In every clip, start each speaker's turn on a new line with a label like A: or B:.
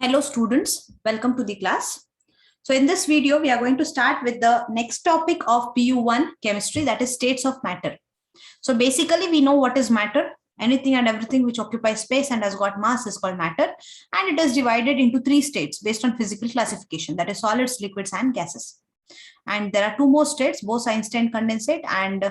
A: Hello students, welcome to the class. So in this video, we are going to start with the next topic of PU1 chemistry, that is states of matter. So basically we know what is matter. Anything and everything which occupies space and has got mass is called matter, and it is divided into three states based on physical classification, that is solids, liquids and gases. And there are two more states, Bose-Einstein condensate and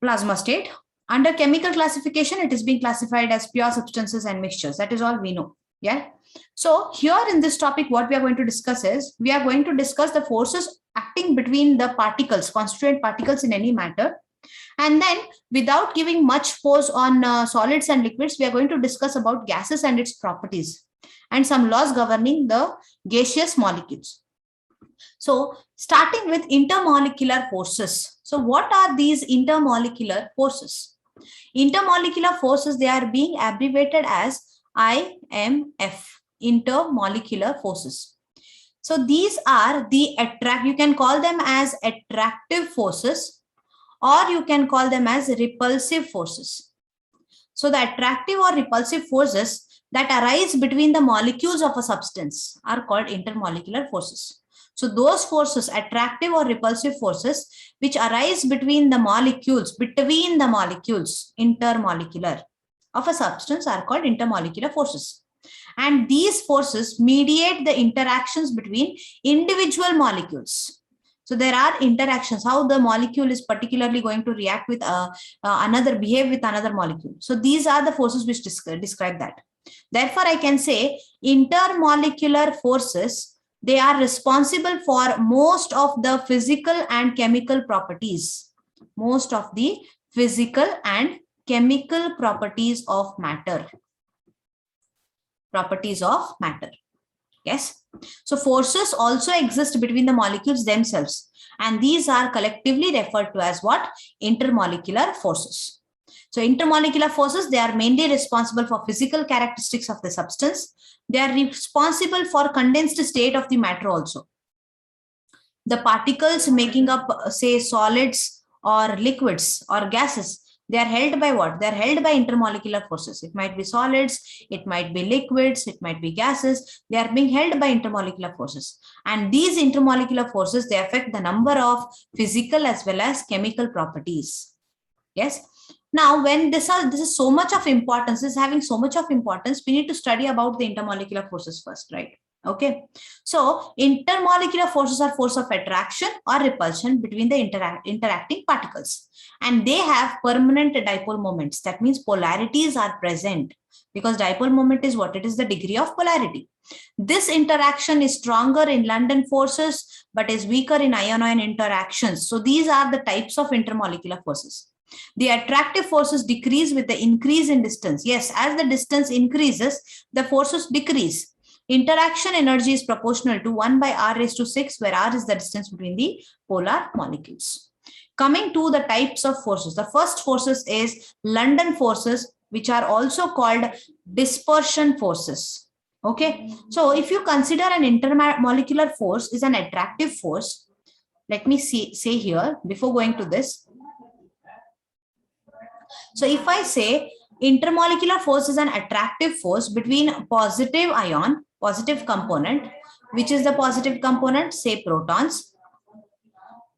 A: plasma state. Under chemical classification, it is being classified as pure substances and mixtures. That is all we know. Yeah. So here in this topic, what we are going to discuss is, we are going to discuss the forces acting between the particles, constituent particles in any matter. And then without giving much force on solids and liquids, we are going to discuss about gases and its properties and some laws governing the gaseous molecules. So starting with intermolecular forces. So what are these intermolecular forces? Intermolecular forces, they are being abbreviated as IMF, intermolecular forces. So these are the you can call them as attractive forces, or you can call them as repulsive forces. So the attractive or repulsive forces that arise between the molecules of a substance are called intermolecular forces. So those forces, attractive or repulsive forces, which arise between the molecules, intermolecular of a substance are called intermolecular forces. And these forces mediate the interactions between individual molecules. So there are interactions, how the molecule is particularly going to react with behave with another molecule. So these are the forces which describe that. Therefore, I can say intermolecular forces, they are responsible for most of the physical and chemical properties. Most of the physical and chemical properties of matter. Yes. So forces also exist between the molecules themselves, and these are collectively referred to as what? Intermolecular forces. So intermolecular forces, they are mainly responsible for physical characteristics of the substance. They are responsible for condensed state of the matter also. The particles making up, say, solids or liquids or gases, they are held by what? They are held by intermolecular forces. It might be solids, it might be liquids, it might be gases. They are being held by intermolecular forces. And these intermolecular forces, they affect the number of physical as well as chemical properties. Yes. Now, when this is so much of importance, this is having so much of importance, we need to study about the intermolecular forces first, right? Okay. So intermolecular forces are force of attraction or repulsion between the interacting particles, and they have permanent dipole moments. That means polarities are present, because dipole moment is what? It is the degree of polarity. This interaction is stronger in London forces but is weaker in ion-ion interactions. So these are the types of intermolecular forces. The attractive forces decrease with the increase in distance. Yes, as the distance increases, the forces decrease. Interaction energy is proportional to 1 by r raised to 6, where r is the distance between the polar molecules. Coming to the types of forces, the first forces is London forces, which are also called dispersion forces. Okay, so if you consider an intermolecular force is an attractive force, let me say here before going to this. So if I say intermolecular force is an attractive force between positive ion, positive component, which is the positive component, say protons,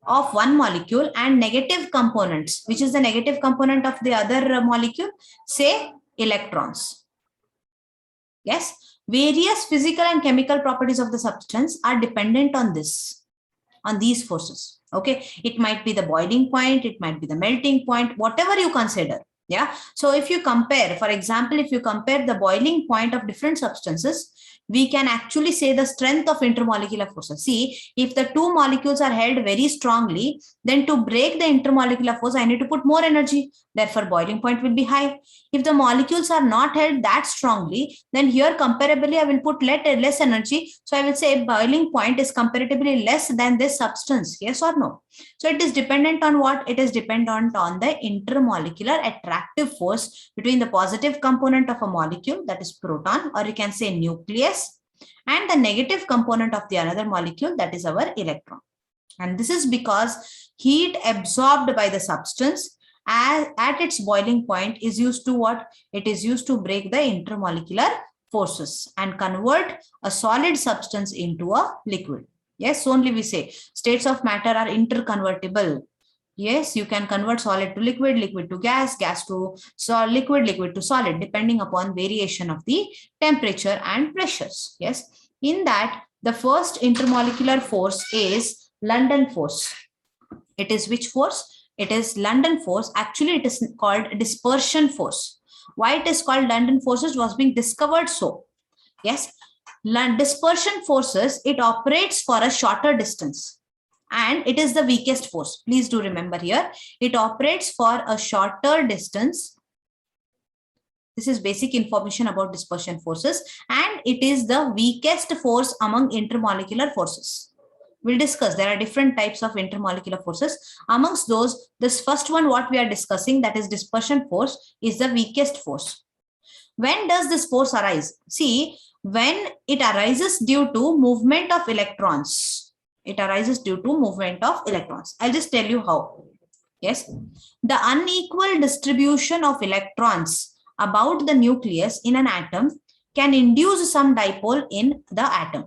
A: of one molecule, and negative components, which is the negative component of the other molecule, say electrons. Yes, various physical and chemical properties of the substance are dependent on this, on these forces. Okay, it might be the boiling point, it might be the melting point, whatever you consider. Yeah. So if you compare, for example, if you compare the boiling point of different substances, we can actually say the strength of intermolecular forces. See, if the two molecules are held very strongly, then to break the intermolecular force, I need to put more energy. Therefore, boiling point will be high. If the molecules are not held that strongly, then here comparably, I will put less energy. So I will say boiling point is comparatively less than this substance. Yes or no? So it is dependent on what? It is dependent on the intermolecular attractive force between the positive component of a molecule, that is proton, or you can say nucleus, and the negative component of the another molecule, that is our electron. And this is because heat absorbed by the substance at its boiling point is used to what? It is used to break the intermolecular forces and convert a solid substance into a liquid. Yes, only we say states of matter are interconvertible. Yes, you can convert solid to liquid, liquid to gas, gas to liquid, liquid to solid, depending upon variation of the temperature and pressures. Yes, in that the first intermolecular force is London force. It is which force? It is London force. Actually, it is called dispersion force. Why it is called London forces was being discovered so. Yes, dispersion forces, it operates for a shorter distance and it is the weakest force. Please do remember here, it operates for a shorter distance. This is basic information about dispersion forces and it is the weakest force among intermolecular forces. We'll discuss there are different types of intermolecular forces. Amongst those, this first one what we are discussing, that is dispersion force, is the weakest force. When does this force arise? See, when it arises due to movement of electrons. It arises due to movement of electrons. I'll just tell you how. Yes, the unequal distribution of electrons about the nucleus in an atom can induce some dipole in the atom.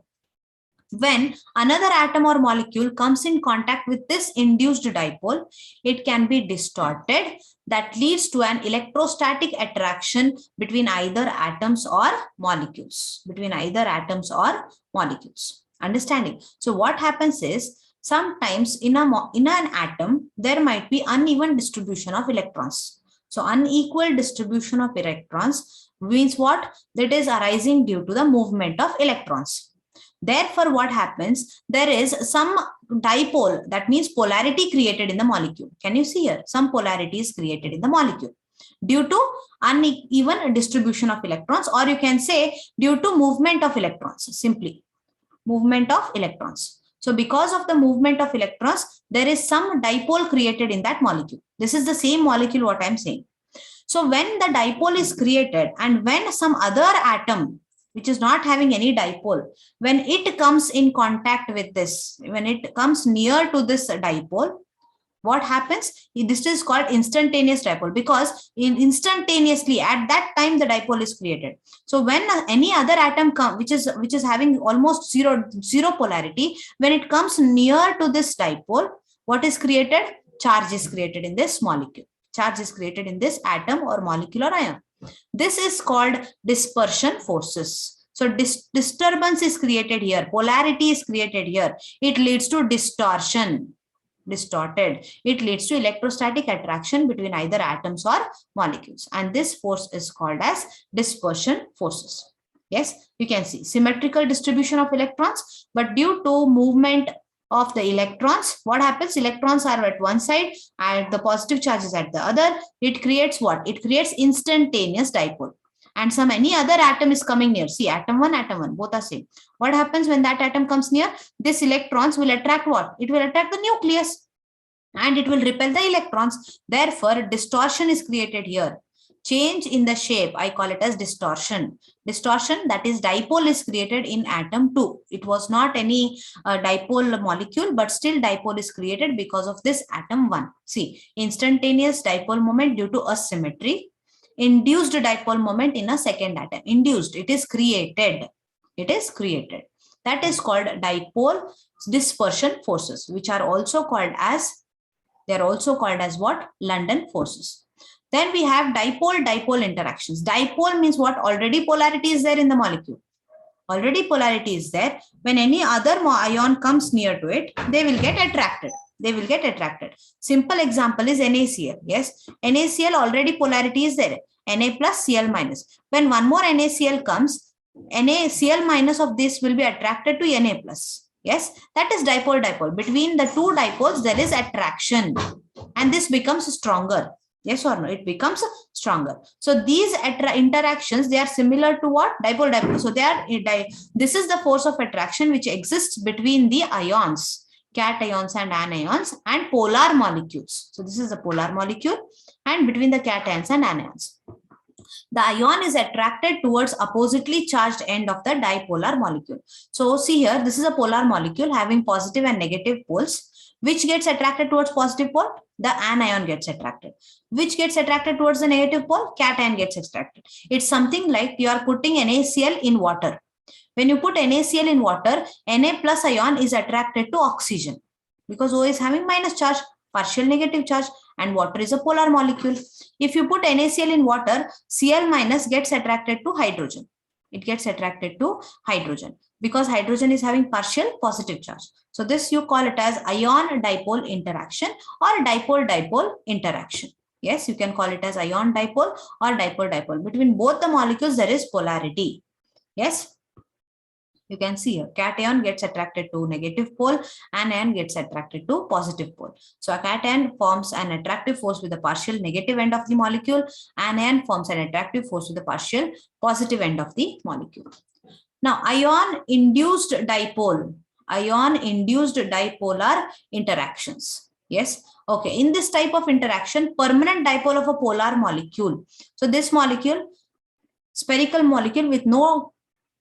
A: When another atom or molecule comes in contact with this induced dipole, it can be distorted. That leads to an electrostatic attraction between either atoms or molecules. Between either atoms or molecules. Understanding? So what happens is, sometimes in an atom, there might be uneven distribution of electrons. So unequal distribution of electrons means what? That is arising due to the movement of electrons. Therefore, what happens? There is some dipole, that means polarity created in the molecule. Can you see here? Some polarity is created in the molecule due to uneven distribution of electrons, or you can say due to movement of electrons, simply movement of electrons. So because of the movement of electrons, there is some dipole created in that molecule. This is the same molecule what I'm saying. So when the dipole is created and when some other atom which is not having any dipole, when it comes in contact with this, when it comes near to this dipole, what happens? This is called instantaneous dipole, because instantaneously at that time the dipole is created. So when any other atom comes, which is having almost zero polarity, when it comes near to this dipole, what is created? Charge is created in this molecule. Charge is created in this atom or molecular ion. This is called dispersion forces. So disturbance is created here. Polarity is created here. It leads to distortion. Distorted. It leads to electrostatic attraction between either atoms or molecules. And this force is called as dispersion forces. Yes, you can see symmetrical distribution of electrons, but due to movement of the electrons, what happens? Electrons are at one side and the positive charge is at the other. It creates what? It creates instantaneous dipole. And any other atom is coming near. See, atom 1, both are same. What happens when that atom comes near? This electrons will attract what? It will attract the nucleus and it will repel the electrons. Therefore, distortion is created here. Change in the shape, I call it as distortion. Distortion, that is dipole is created in atom 2. It was not any dipole molecule, but still dipole is created because of this atom 1. See, instantaneous dipole moment due to asymmetry. Induced dipole moment in a second atom. Induced, it is created. It is created. That is called dipole dispersion forces, which are also called as, they are also called as what? London forces. Then we have dipole-dipole interactions. Dipole means what? Already polarity is there in the molecule. Already polarity is there. When any other ion comes near to it, they will get attracted. They will get attracted. Simple example is NaCl. Yes, NaCl already polarity is there. Na plus Cl minus. When one more NaCl comes, NaCl minus of this will be attracted to Na plus. Yes, that is dipole-dipole. Between the two dipoles, there is attraction and this becomes stronger. Yes or no? It becomes stronger. So these interactions, they are similar to what? Dipole-dipole. So they are, this is the force of attraction which exists between the ions, cations and anions, and polar molecules. So this is the polar molecule and between the cations and anions. The ion is attracted towards oppositely charged end of the dipolar molecule. So see here, this is a polar molecule having positive and negative poles. Which gets attracted towards positive pole? the anion gets attracted. Which gets attracted towards the negative pole? Cation gets attracted. It's something like you are putting NaCl in water. When you put NaCl in water, Na plus ion is attracted to oxygen because O is having minus charge, partial negative charge, and water is a polar molecule. If you put NaCl in water, Cl minus gets attracted to hydrogen. It gets attracted to hydrogen because hydrogen is having partial positive charge. So this you call it as ion-dipole interaction or dipole-dipole interaction. Yes, you can call it as ion dipole or dipole-dipole. Between both the molecules, there is polarity. Yes. You can see here, cation gets attracted to negative pole, anion gets attracted to positive pole. So a cation forms an attractive force with the partial negative end of the molecule. Anion forms an attractive force with the partial positive end of the molecule. Now, ion-induced dipole, ion-induced dipolar interactions. Yes. Okay. In this type of interaction, permanent dipole of a polar molecule. So this molecule, spherical molecule with no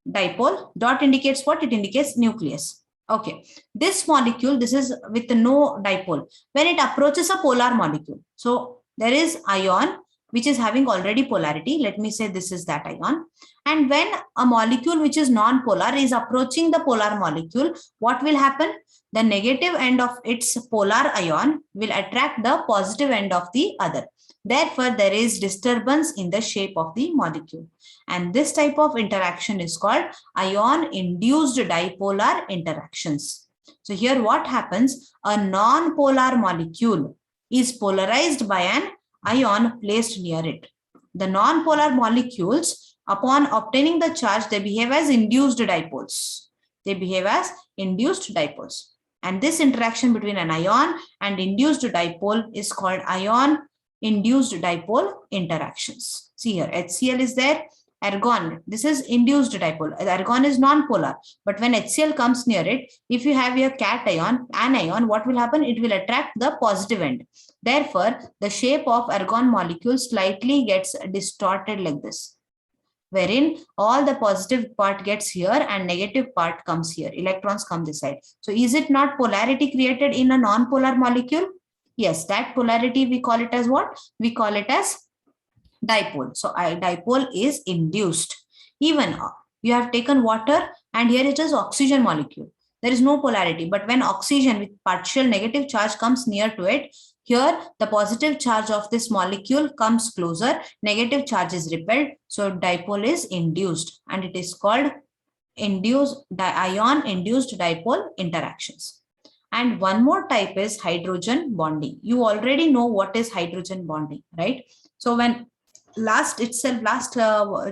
A: dipole, dot indicates what? It indicates nucleus. Okay, this molecule, this is with no dipole. When it approaches a polar molecule, so there is ion which is having already polarity. Let me say this is that ion. And when a molecule which is non-polar is approaching the polar molecule, what will happen? The negative end of its polar ion will attract the positive end of the other. Therefore, there is disturbance in the shape of the molecule. And this type of interaction is called ion-induced dipolar interactions. So here what happens? A non-polar molecule is polarized by an ion placed near it. The non-polar molecules, upon obtaining the charge, they behave as induced dipoles. They behave as induced dipoles. And this interaction between an ion and induced dipole is called ion-induced dipole interactions. See here, HCl is there. Argon, this is induced dipole. Argon is non-polar, but when HCl comes near it, if you have your cation, anion, what will happen? It will attract the positive end. Therefore, the shape of argon molecule slightly gets distorted like this, wherein all the positive part gets here and negative part comes here. Electrons come this side. So is it not polarity created in a non-polar molecule? Yes, that polarity we call it as what? We call it as dipole. So dipole is induced. Even you have taken water and here it is oxygen molecule. There is no polarity, but when oxygen with partial negative charge comes near to it, here the positive charge of this molecule comes closer, negative charge is repelled. So dipole is induced and it is called ion-induced dipole interactions. And one more type is hydrogen bonding. You already know what is hydrogen bonding, right? So when last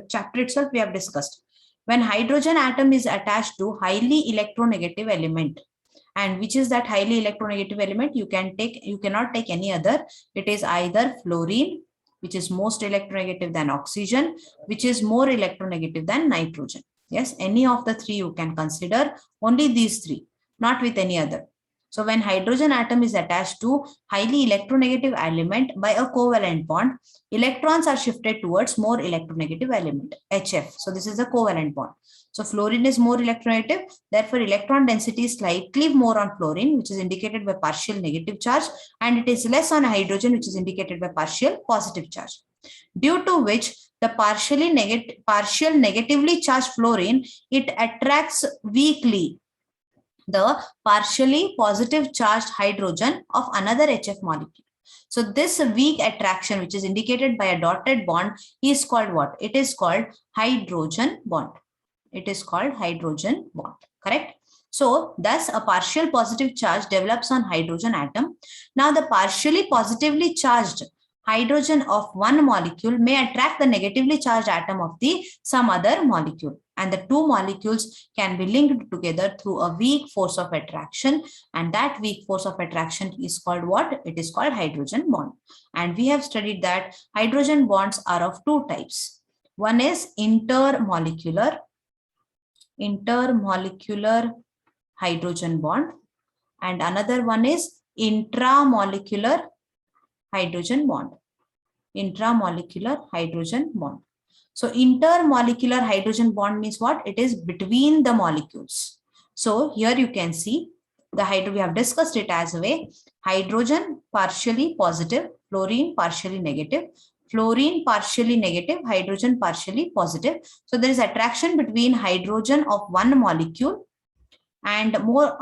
A: chapter itself we have discussed, when hydrogen atom is attached to highly electronegative element, and which is that highly electronegative element? You cannot take any other. It is either fluorine, which is most electronegative than oxygen, which is more electronegative than nitrogen. Yes, any of the three you can consider, only these three, not with any other. So when hydrogen atom is attached to highly electronegative element by a covalent bond, electrons are shifted towards more electronegative element, HF. So this is a covalent bond. So fluorine is more electronegative, therefore electron density is slightly more on fluorine, which is indicated by partial negative charge, and it is less on hydrogen, which is indicated by partial positive charge. Due to which the partial negatively charged fluorine, it attracts weakly the partially positive charged hydrogen of another HF molecule. So this weak attraction, which is indicated by a dotted bond, is called what? It is called hydrogen bond. It is called hydrogen bond, correct? So thus a partial positive charge develops on hydrogen atom. Now the partially positively charged hydrogen of one molecule may attract the negatively charged atom of the some other molecule, and the two molecules can be linked together through a weak force of attraction, and that weak force of attraction is called what? It is called hydrogen bond. And we have studied that hydrogen bonds are of two types. One is intermolecular hydrogen bond, and another one is intramolecular hydrogen bond. Intramolecular hydrogen bond. So intermolecular hydrogen bond means what? It is between the molecules. So here you can see we have discussed it as a way: hydrogen partially positive, fluorine partially negative, fluorine partially negative, hydrogen partially positive. So there is attraction between hydrogen of one molecule and more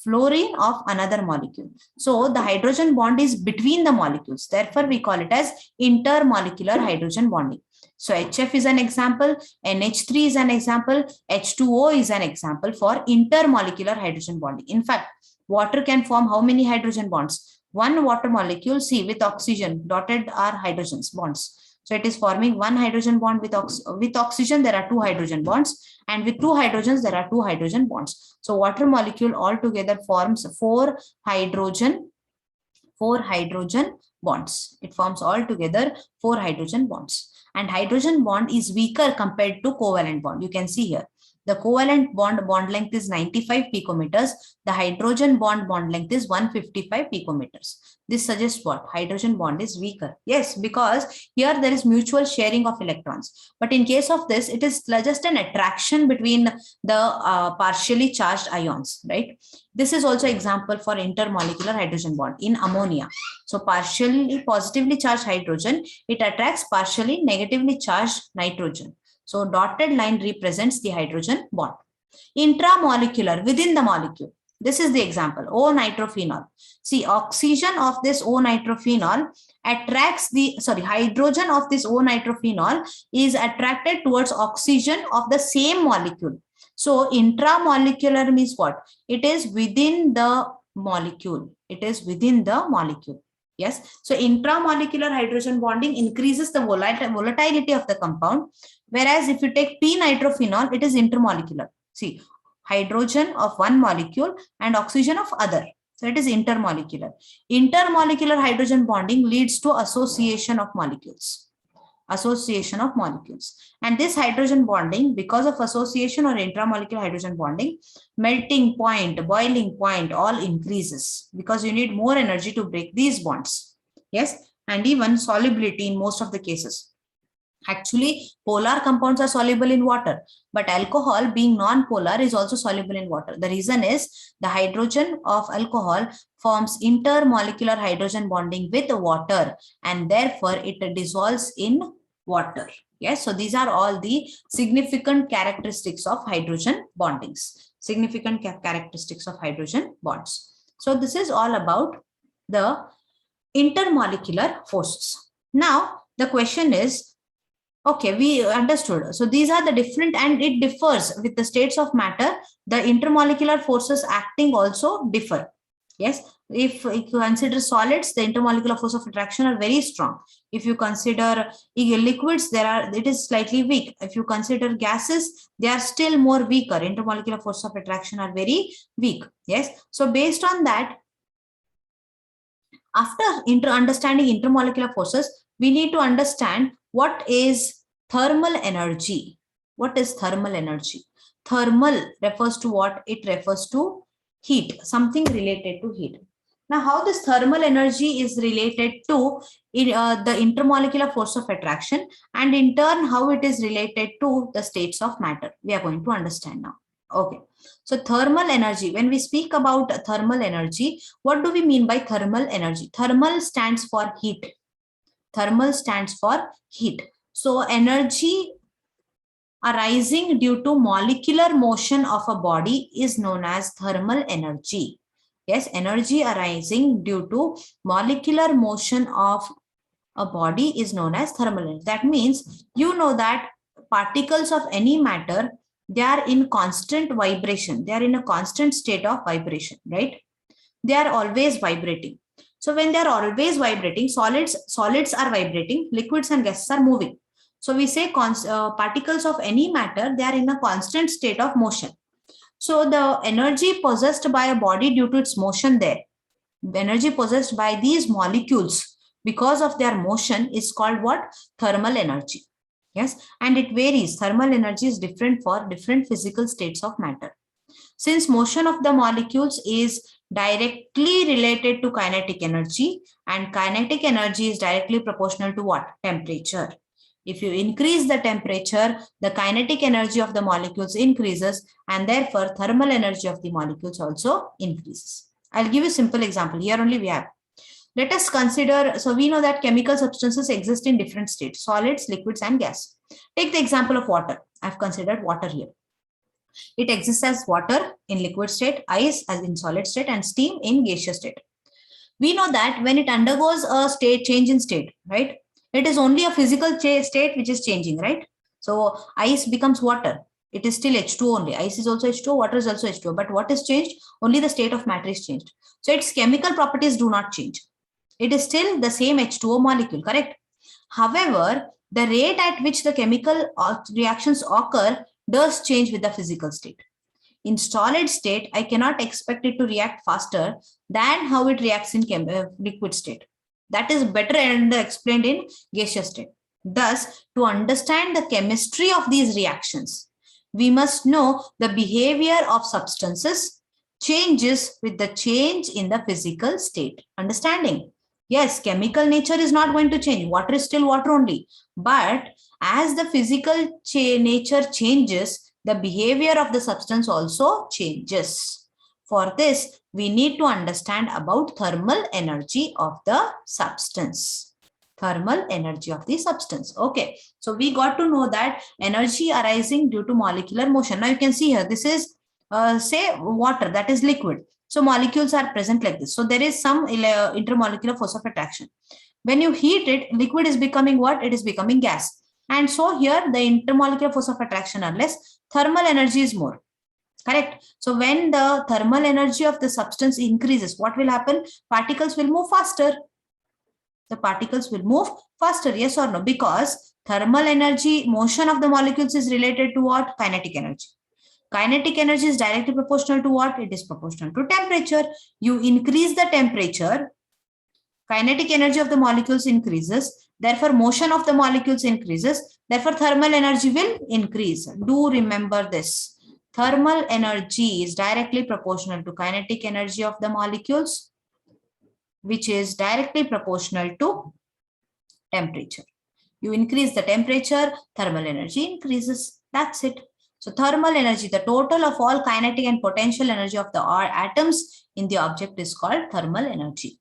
A: fluorine of another molecule. So the hydrogen bond is between the molecules. Therefore, we call it as intermolecular hydrogen bonding. So HF is an example, NH3 is an example, H2O is an example for intermolecular hydrogen bonding. In fact, water can form how many hydrogen bonds? One water molecule, see, with oxygen, dotted are hydrogens bonds. So it is forming one hydrogen bond with oxygen, there are two hydrogen bonds, and with two hydrogens, there are two hydrogen bonds. So water molecule altogether forms four hydrogen bonds. It forms altogether four hydrogen bonds. And hydrogen bond is weaker compared to covalent bond. You can see here. The covalent bond length is 95 picometers. The hydrogen bond length is 155 picometers. This suggests what? Hydrogen bond is weaker. Yes, because here there is mutual sharing of electrons. But in case of this, it is just an attraction between the partially charged ions, right? This is also example for intermolecular hydrogen bond in ammonia. So partially positively charged hydrogen, it attracts partially negatively charged nitrogen. So dotted line represents the hydrogen bond. Intramolecular, within the molecule. This is the example, O-nitrophenol. See, oxygen of this O-nitrophenol attracts hydrogen of this O-nitrophenol is attracted towards oxygen of the same molecule. So intramolecular means what? It is within the molecule. It is within the molecule. Yes. So intramolecular hydrogen bonding increases the volatility of the compound. Whereas if you take p-nitrophenol, it is intermolecular. See, hydrogen of one molecule and oxygen of other. So it is intermolecular. Intermolecular hydrogen bonding leads to association of molecules. Association of molecules. And this hydrogen bonding, because of association or intramolecular hydrogen bonding, melting point, boiling point, all increases because you need more energy to break these bonds. Yes, and even solubility in most of the cases. Actually, polar compounds are soluble in water, but alcohol, being non-polar, is also soluble in water. The reason is the hydrogen of alcohol forms intermolecular hydrogen bonding with water, and therefore it dissolves in water. Yes, so these are all the significant characteristics of hydrogen bondings. Significant characteristics of hydrogen bonds. So this is all about the intermolecular forces. Now, the question is, okay, we understood. So these are the different, and it differs with the states of matter. The intermolecular forces acting also differ. Yes, if you consider solids, the intermolecular force of attraction are very strong. If you consider liquids, it is slightly weak. If you consider gases, they are still more weaker. Intermolecular force of attraction are very weak. Yes, so based on that, after understanding intermolecular forces, we need to understand what is thermal energy. What is thermal energy? Thermal refers to what? It refers to heat, something related to heat. Now, how this thermal energy is related to the intermolecular force of attraction, and in turn how it is related to the states of matter, we are going to understand now. Okay, so thermal energy, when we speak about thermal energy, what do we mean by thermal energy? Thermal stands for heat. Thermal stands for heat. So energy arising due to molecular motion of a body is known as thermal energy. Yes, energy arising due to molecular motion of a body is known as thermal energy. That means you know that particles of any matter, they are in constant vibration. They are in a constant state of vibration, right? They are always vibrating. So when they are always vibrating, solids are vibrating, liquids and gases are moving. So we say particles of any matter, they are in a constant state of motion. So the energy possessed by a body due to its motion there, the energy possessed by these molecules because of their motion is called what? Thermal energy. Yes, and it varies. Thermal energy is different for different physical states of matter. Since motion of the molecules is directly related to kinetic energy, and kinetic energy is directly proportional to what? Temperature. If you increase the temperature, the kinetic energy of the molecules increases, and therefore thermal energy of the molecules also increases. I'll give you a simple example. Here only we have. Let us consider, so we know that chemical substances exist in different states, solids, liquids, and gas. Take the example of water. I've considered water here. It exists as water in liquid state, ice as in solid state, and steam in gaseous state. We know that when it undergoes a state change in state, right? It is only a physical state which is changing, right? So ice becomes water. It is still H2O only. Ice is also H2O, water is also H2O. But what is changed? Only the state of matter is changed. So its chemical properties do not change. It is still the same H2O molecule, correct? However, the rate at which the chemical reactions occur does change with the physical state. In solid state, I cannot expect it to react faster than how it reacts in liquid state. That is better and explained in gaseous state. Thus, to understand the chemistry of these reactions, we must know the behavior of substances changes with the change in the physical state. Understanding? Yes, chemical nature is not going to change. Water is still water only. But as the physical nature changes, the behavior of the substance also changes. For this, we need to understand about thermal energy of the substance. Thermal energy of the substance. Okay, so we got to know that energy arising due to molecular motion. Now you can see here, this is say water, that is liquid. So molecules are present like this. So there is some intermolecular force of attraction. When you heat it, liquid is becoming what? It is becoming gas. And so here the intermolecular force of attraction are less, thermal energy is more. Correct? So when the thermal energy of the substance increases, what will happen? Particles will move faster. The particles will move faster, yes or no? Because thermal energy, motion of the molecules is related to what? Kinetic energy. Kinetic energy is directly proportional to what? It is proportional to temperature. You increase the temperature, kinetic energy of the molecules increases. Therefore, motion of the molecules increases. Therefore, thermal energy will increase. Do remember this. Thermal energy is directly proportional to kinetic energy of the molecules, which is directly proportional to temperature. You increase the temperature, thermal energy increases. That's it. So thermal energy, the total of all kinetic and potential energy of the atoms in the object is called thermal energy.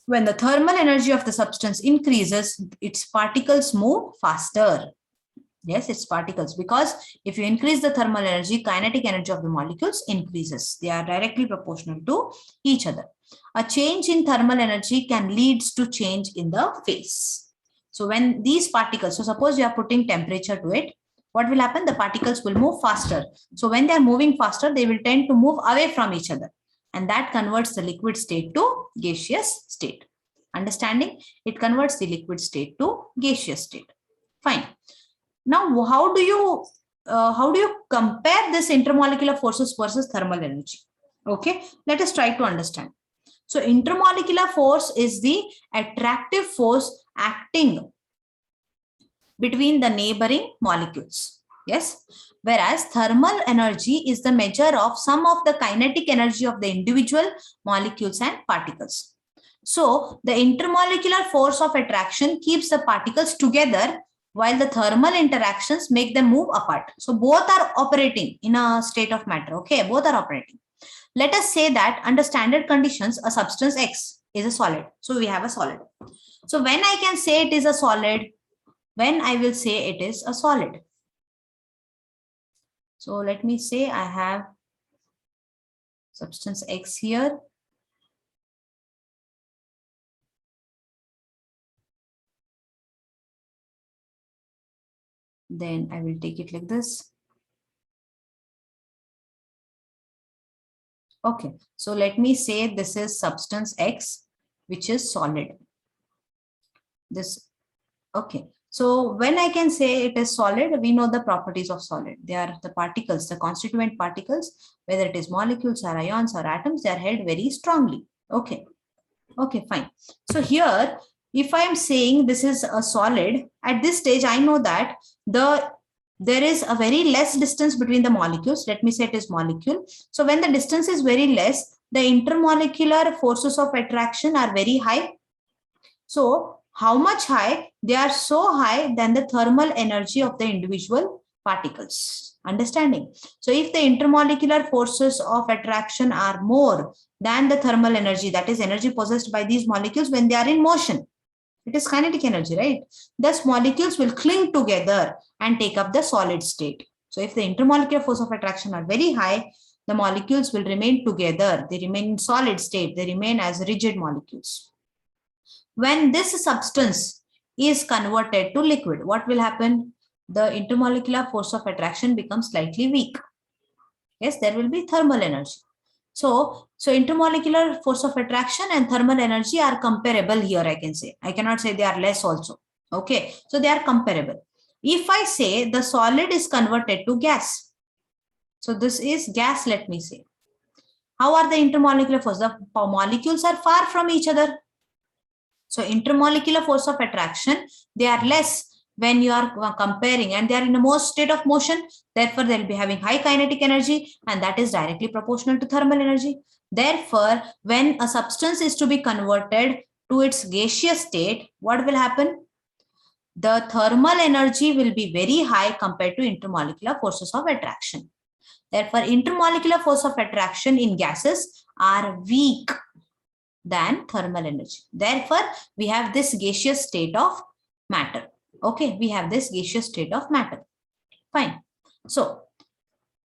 A: When the thermal energy of the substance increases, its particles move faster. Yes, it's particles, because if you increase the thermal energy, kinetic energy of the molecules increases. They are directly proportional to each other. A change in thermal energy can lead to change in the phase. So when these particles, so suppose you are putting temperature to it, what will happen? The particles will move faster. So when they are moving faster, they will tend to move away from each other. And that converts the liquid state to gaseous state. Understanding? It converts the liquid state to gaseous state. Fine. Now, how do you compare this intermolecular forces versus thermal energy? Okay, let us try to understand. So intermolecular force is the attractive force acting between the neighboring molecules. Yes, whereas thermal energy is the measure of sum of the kinetic energy of the individual molecules and particles. So the intermolecular force of attraction keeps the particles together, while the thermal interactions make them move apart. So both are operating in a state of matter. Okay, both are operating. Let us say that under standard conditions, a substance X is a solid. So we have a solid. So when I can say it is a solid, when I will say it is a solid. So let me say I have substance X here. Then I will take it like this. Okay, so let me say this is substance X, which is solid. This, okay. So when I can say it is solid, we know the properties of solid. They are the particles, the constituent particles, whether it is molecules or ions or atoms, they are held very strongly. Okay. Okay, fine. So here, if I am saying this is a solid, at this stage, I know that there is a very less distance between the molecules. Let me say it is molecule. So when the distance is very less, the intermolecular forces of attraction are very high. So how much high? They are so high than the thermal energy of the individual particles. Understanding? So if the intermolecular forces of attraction are more than the thermal energy, that is energy possessed by these molecules when they are in motion, it is kinetic energy, right? Thus molecules will cling together and take up the solid state. So if the intermolecular force of attraction are very high, the molecules will remain together. They remain in solid state. They remain as rigid molecules. When this substance is converted to liquid, what will happen? The intermolecular force of attraction becomes slightly weak. Yes, there will be thermal energy. So intermolecular force of attraction and thermal energy are comparable here, I can say. I cannot say they are less also. Okay, so they are comparable. If I say the solid is converted to gas, so this is gas, let me say. How are the intermolecular force? The molecules are far from each other. So intermolecular force of attraction, they are less when you are comparing, and they are in the most state of motion. Therefore, they will be having high kinetic energy, and that is directly proportional to thermal energy. Therefore, when a substance is to be converted to its gaseous state, what will happen? The thermal energy will be very high compared to intermolecular forces of attraction. Therefore, intermolecular force of attraction in gases are weak than thermal energy. Therefore, we have this gaseous state of matter. Okay, we have this gaseous state of matter. Fine. So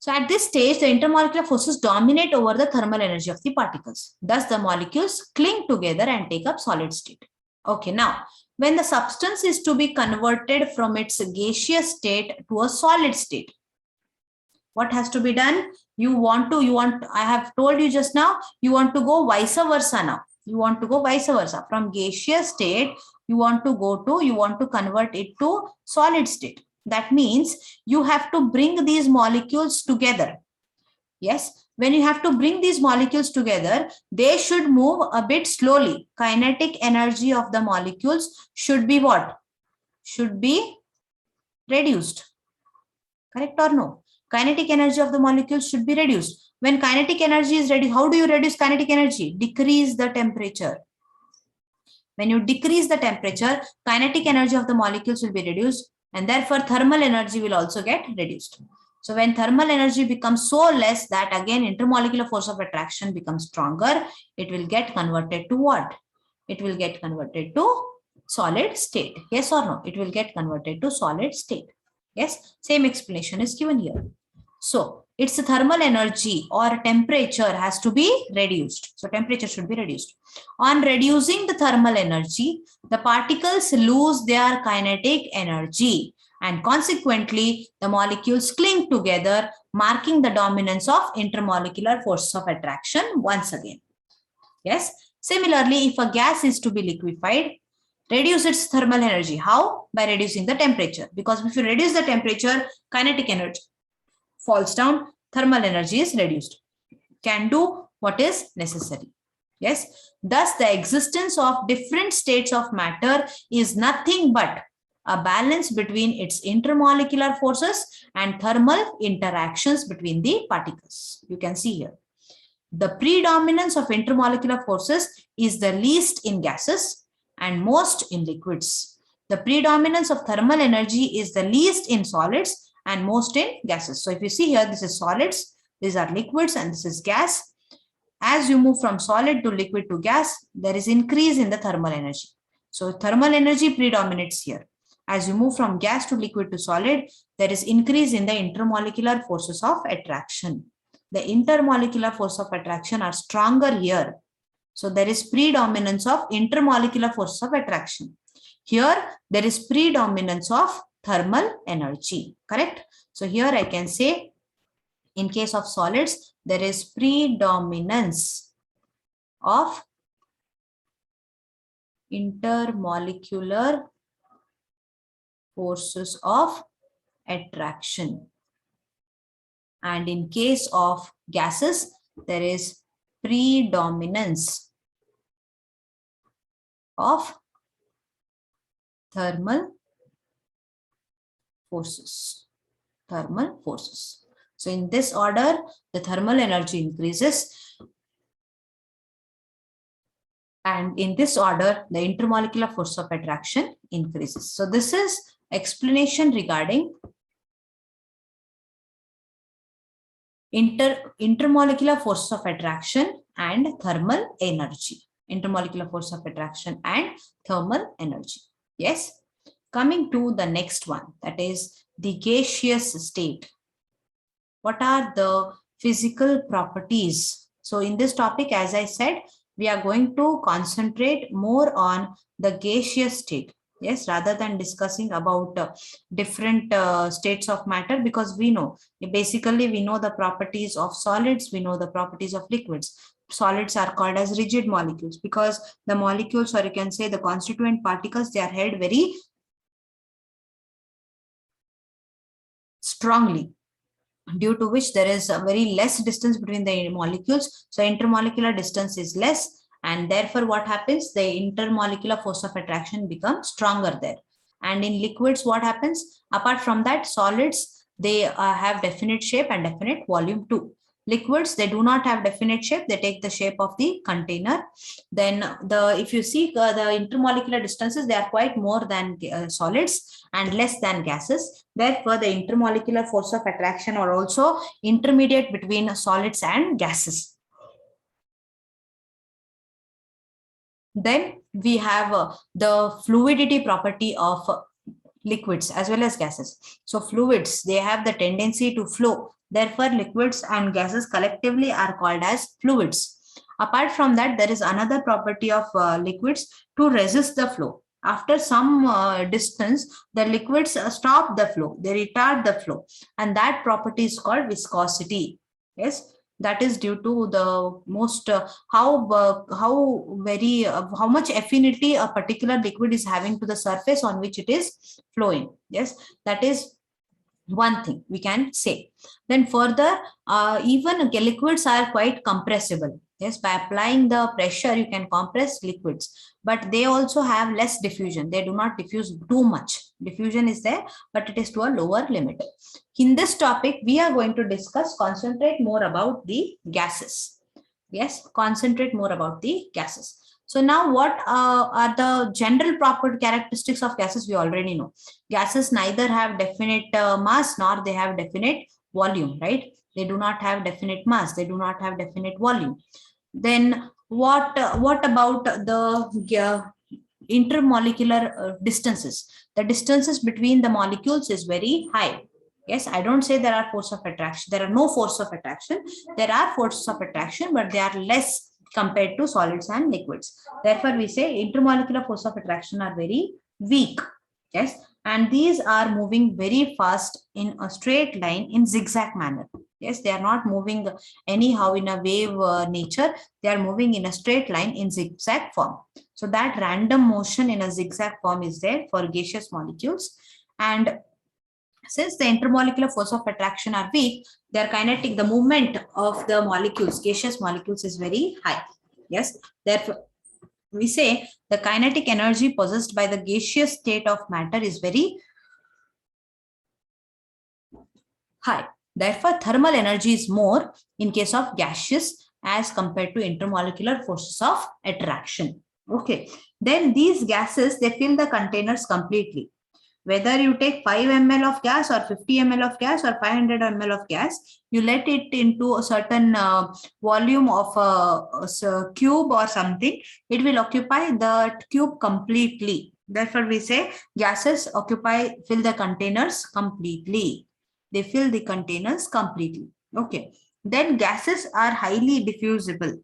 A: at this stage, the intermolecular forces dominate over the thermal energy of the particles. Thus, the molecules cling together and take up solid state. Okay, now, when the substance is to be converted from its gaseous state to a solid state, what has to be done? I have told you just now, you want to go vice versa now. You want to go vice versa. From gaseous state, you want to convert it to solid state. That means you have to bring these molecules together. Yes, when you have to bring these molecules together, they should move a bit slowly. Kinetic energy of the molecules should be what? Should be reduced. Correct or no? Kinetic energy of the molecules should be reduced. When kinetic energy is reduced, how do you reduce kinetic energy? Decrease the temperature. When you decrease the temperature, kinetic energy of the molecules will be reduced, and therefore thermal energy will also get reduced. So when thermal energy becomes so less that again intermolecular force of attraction becomes stronger, it will get converted to what? It will get converted to solid state. Yes or no? It will get converted to solid state. Yes, same explanation is given here. So its thermal energy or temperature has to be reduced. So temperature should be reduced. On reducing the thermal energy, the particles lose their kinetic energy, and consequently the molecules cling together, marking the dominance of intermolecular force of attraction once again. Yes. Similarly, if a gas is to be liquefied, reduce its thermal energy. How? By reducing the temperature. Because if you reduce the temperature, kinetic energy falls down, thermal energy is reduced. Can do what is necessary. Yes. Thus, the existence of different states of matter is nothing but a balance between its intermolecular forces and thermal interactions between the particles. You can see here. The predominance of intermolecular forces is the least in gases and most in liquids. The predominance of thermal energy is the least in solids and most in gases. So if you see here, this is solids, these are liquids, and this is gas. As you move from solid to liquid to gas, there is increase in the thermal energy. So thermal energy predominates here. As you move from gas to liquid to solid, there is increase in the intermolecular forces of attraction. The intermolecular force of attraction are stronger here. So there is predominance of intermolecular forces of attraction. Here, there is predominance of thermal energy. Correct? So here I can say, in case of solids, there is predominance of intermolecular forces of attraction. And in case of gases, there is predominance of thermal forces. Thermal forces. So in this order, the thermal energy increases. And in this order, the intermolecular force of attraction increases. So this is explanation regarding intermolecular forces of attraction and thermal energy. Intermolecular force of attraction and thermal energy. Yes. Coming to the next one, that is the gaseous state. What are the physical properties? So in this topic, as I said, we are going to concentrate more on the gaseous state. Yes, rather than discussing about different states of matter, because we know, basically we know the properties of solids, we know the properties of liquids. Solids are called as rigid molecules because the molecules, or you can say the constituent particles, they are held very strongly, due to which there is a very less distance between the molecules. So intermolecular distance is less, and therefore what happens, the intermolecular force of attraction becomes stronger there. And in liquids, what happens, apart from that, solids, they have definite shape and definite volume too. Liquids, they do not have definite shape, they take the shape of the container. Then if you see the intermolecular distances, they are quite more than solids and less than gases. Therefore, the intermolecular force of attraction are also intermediate between solids and gases. Then we have the fluidity property of liquids as well as gases. So fluids, they have the tendency to flow. Therefore, liquids and gases collectively are called as fluids. Apart from that, there is another property of liquids, to resist the flow. After some distance, the liquids stop the flow, they retard the flow, and that property is called viscosity. Yes, that is due to the most how much affinity a particular liquid is having to the surface on which it is flowing. Yes, that is one thing we can say. Then further, even liquids are quite compressible. Yes, by applying the pressure, you can compress liquids, but they also have less diffusion. They do not diffuse too much. Diffusion is there, but it is to a lower limit. In this topic, we are going to concentrate more about the gases. Yes, concentrate more about the gases. So now what are the general proper characteristics of gases? We already know. Gases neither have definite mass nor they have definite volume, right? They do not have definite mass. They do not have definite volume. Then what about the intermolecular distances? The distances between the molecules is very high. Yes, I don't say there are force of attraction. There are no force of attraction. There are forces of attraction, but they are less compared to solids and liquids. Therefore, we say intermolecular force of attraction are very weak. Yes, and these are moving very fast in a straight line in zigzag manner. Yes, they are not moving anyhow in a wave nature. They are moving in a straight line in zigzag form. So that random motion in a zigzag form is there for gaseous molecules. And since the intermolecular force of attraction are weak, their kinetic, the movement of the molecules, gaseous molecules, is very high. Yes, therefore we say the kinetic energy possessed by the gaseous state of matter is very high. Therefore, thermal energy is more in case of gaseous as compared to intermolecular forces of attraction. Okay, then these gases, they fill the containers completely. Whether you take 5 ml of gas or 50 ml of gas or 500 ml of gas, you let it into a certain volume of a cube or something, it will occupy the cube completely. Therefore, we say gases fill the containers completely. They fill the containers completely. Okay. Then gases are highly diffusible.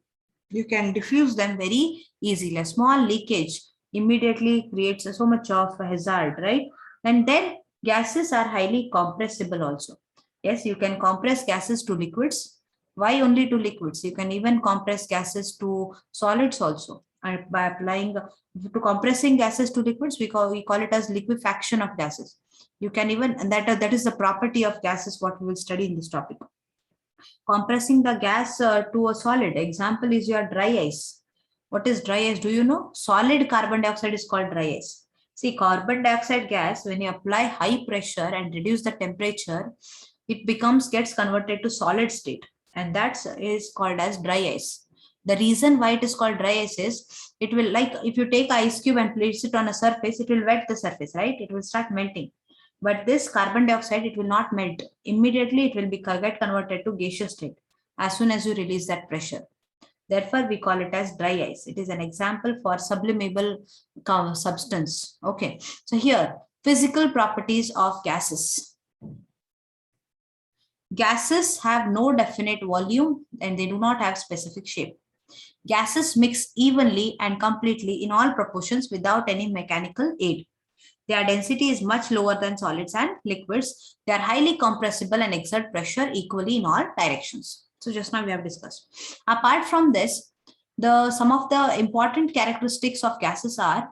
A: You can diffuse them very easily. A small leakage immediately creates so much of a hazard, right? And then gases are highly compressible also. Yes, you can compress gases to liquids. Why only to liquids? You can even compress gases to solids also. And by applying to compressing gases to liquids, we call it as liquefaction of gases. You can even, and that is the property of gases, what we will study in this topic. Compressing the gas to a solid. Example is your dry ice. What is dry ice? Do you know? Solid carbon dioxide is called dry ice. See, carbon dioxide gas, when you apply high pressure and reduce the temperature, it gets converted to solid state, and that is called as dry ice. The reason why it is called dry ice is, it will, like if you take ice cube and place it on a surface, it will wet the surface, right? It will start melting. But this carbon dioxide, it will not melt. Immediately it will get converted to gaseous state as soon as you release that pressure. Therefore, we call it as dry ice. It is an example for sublimable substance. Okay. So here, physical properties of gases. Gases have no definite volume and they do not have specific shape. Gases mix evenly and completely in all proportions without any mechanical aid. Their density is much lower than solids and liquids. They are highly compressible and exert pressure equally in all directions. So just now we have discussed. Apart from this, some of the important characteristics of gases are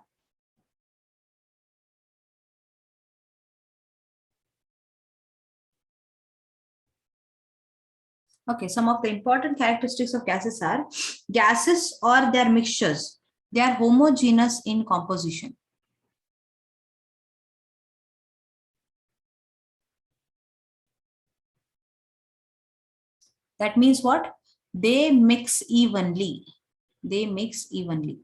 A: some of the important characteristics of gases are gases or their mixtures. They are homogeneous in composition. That means what? They mix evenly. They mix evenly.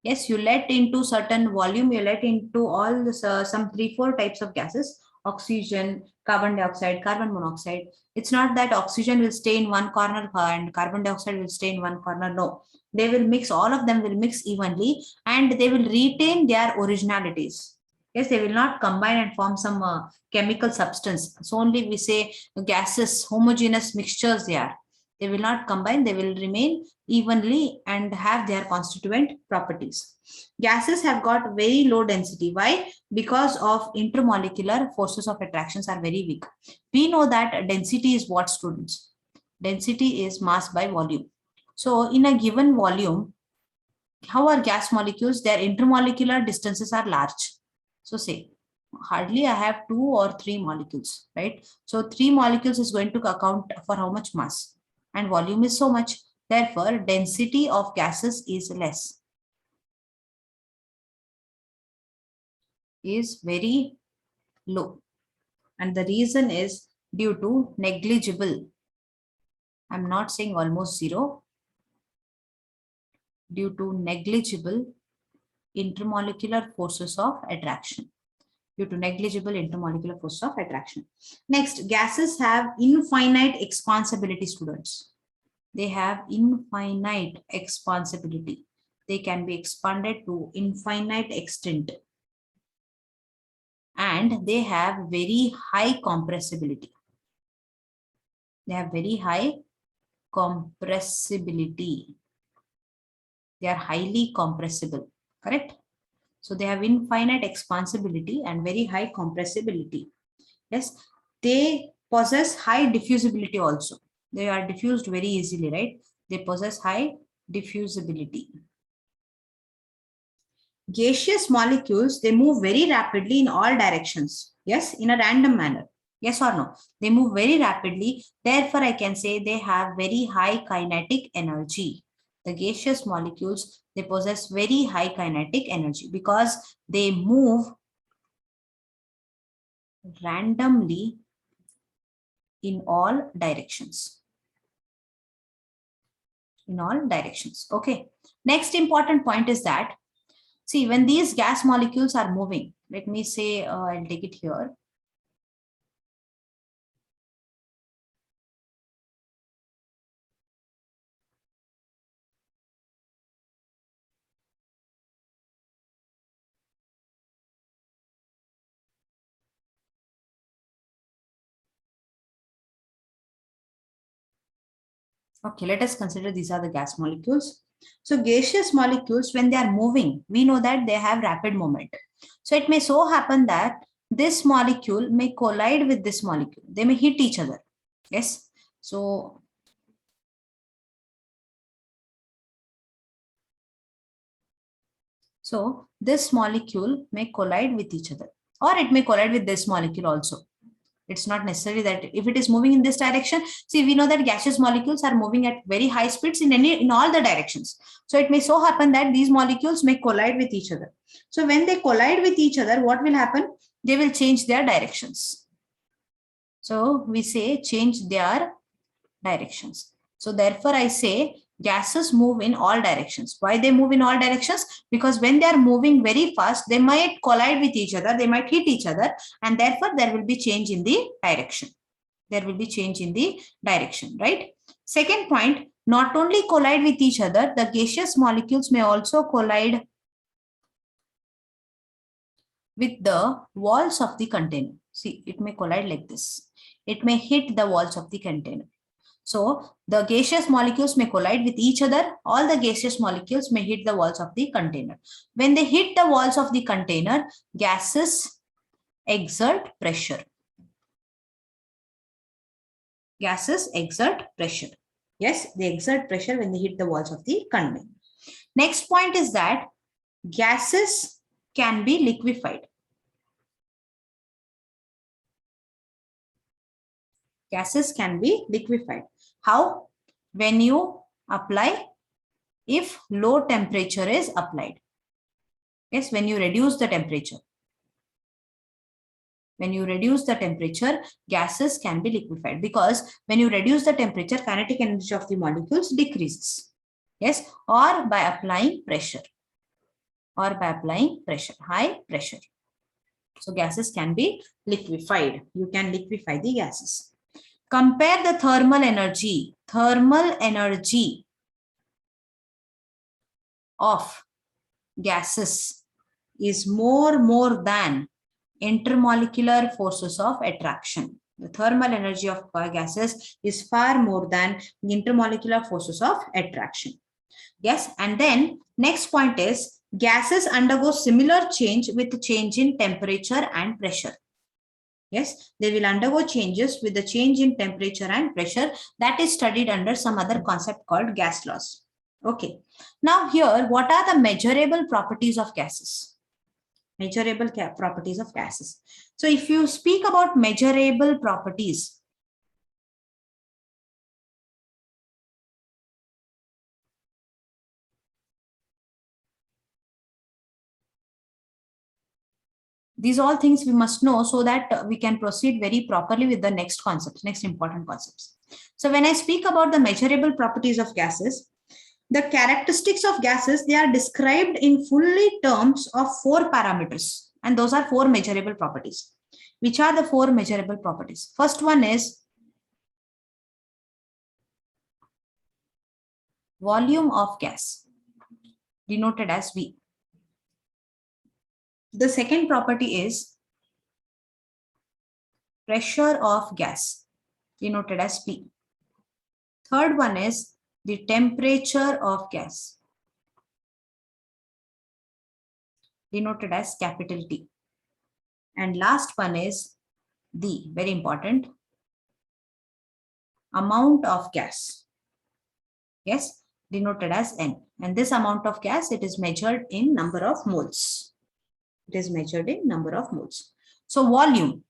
A: Yes, you let into certain volume, you let into all this, some 3-4 types of gases, oxygen, carbon dioxide, carbon monoxide. It's not that oxygen will stay in one corner and carbon dioxide will stay in one corner. No, they will mix, all of them will mix evenly and they will retain their originalities. Yes, they will not combine and form some chemical substance. So only we say gases, homogeneous mixtures they are. They will not combine, they will remain evenly and have their constituent properties. Gases have got very low density. Why? Because of intermolecular forces of attractions are very weak. We know that density is what, students? Density is mass by volume. So in a given volume, how are gas molecules? Their intermolecular distances are large. So say, hardly I have 2 or 3 molecules, right? So 3 molecules is going to account for how much mass, and volume is so much. Therefore, density of gases is less, is very low. And the reason is due to negligible, I'm not saying almost zero, due to negligible intermolecular forces of attraction. Due to negligible intermolecular forces of attraction. Next, gases have infinite expansibility, students. They have infinite expansibility. They can be expanded to infinite extent. And they have very high compressibility. They have very high compressibility. They are highly compressible, correct? So they have infinite expansibility and very high compressibility. Yes, they possess high diffusibility also. They are diffused very easily, right? They possess high diffusibility. Gaseous molecules, they move very rapidly in all directions. Yes, in a random manner. Yes or no? They move very rapidly. Therefore, I can say they have very high kinetic energy. The gaseous molecules, they possess very high kinetic energy because they move randomly in all directions. In all directions. Okay. Next important point is that, see, when these gas molecules are moving, let me say, I'll take it here. Okay, let us consider these are the gas molecules. So gaseous molecules, when they are moving, we know that they have rapid movement. So it may so happen that this molecule may collide with this molecule. They may hit each other. Yes. So this molecule may collide with each other, or it may collide with this molecule also. It's not necessary that if it is moving in this direction, see, we know that gaseous molecules are moving at very high speeds in all the directions. So it may so happen that these molecules may collide with each other. So when they collide with each other, what will happen? They will change their directions. So we say change their directions. So therefore I say gases move in all directions. Why they move in all directions? Because when they are moving very fast, they might collide with each other, they might hit each other, and therefore there will be change in the direction. There will be change in the direction, right? Second point, not only collide with each other, the gaseous molecules may also collide with the walls of the container. See, it may collide like this. It may hit the walls of the container. So the gaseous molecules may collide with each other. All the gaseous molecules may hit the walls of the container. When they hit the walls of the container, gases exert pressure. Gases exert pressure. Yes, they exert pressure when they hit the walls of the container. Next point is that gases can be liquefied. Gases can be liquefied. How? When you apply, if low temperature is applied. Yes, when you reduce the temperature. When you reduce the temperature, gases can be liquefied, because when you reduce the temperature, kinetic energy of the molecules decreases. Yes, or by applying pressure. Or by applying pressure, high pressure. So gases can be liquefied. You can liquefy the gases. Compare the thermal energy. Thermal energy of gases is more than intermolecular forces of attraction. The thermal energy of gases is far more than the intermolecular forces of attraction. Yes, and then next point is gases undergo similar change with change in temperature and pressure. Yes, they will undergo changes with the change in temperature and pressure. That is studied under some other concept called gas laws. Okay. Now here, what are the measurable properties of gases? Measurable properties of gases. So if you speak about measurable properties, these all things we must know so that we can proceed very properly with the next concepts, next important concepts. So when I speak about the measurable properties of gases, the characteristics of gases, they are described in fully terms of 4 parameters. And those are 4 measurable properties. Which are the 4 measurable properties? First one is volume of gas, denoted as V. The second property is pressure of gas, denoted as P. Third one is the temperature of gas, denoted as capital T. And last one is the very important amount of gas. Yes, denoted as N. And this amount of gas, it is measured in number of moles. It is measured in number of moles. So volume.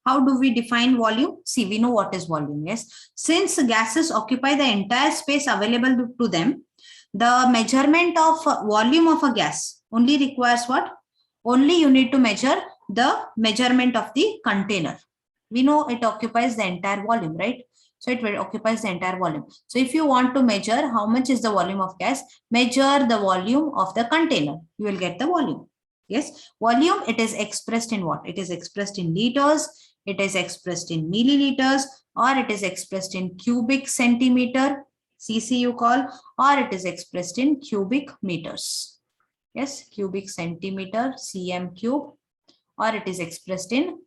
A: How do we define volume? See, we know what is volume. Yes, since gases occupy the entire space available to them, the measurement of volume of a gas only requires what? Only you need to measure the measurement of the container. We know it occupies the entire volume, right? So it occupies the entire volume. So if you want to measure how much is the volume of gas, measure the volume of the container. You will get the volume. Yes, volume, it is expressed in what? It is expressed in liters, it is expressed in milliliters, or it is expressed in cubic centimeter, cc you call, or it is expressed in cubic meters. Yes, cubic centimeter, cm cube, or it is expressed in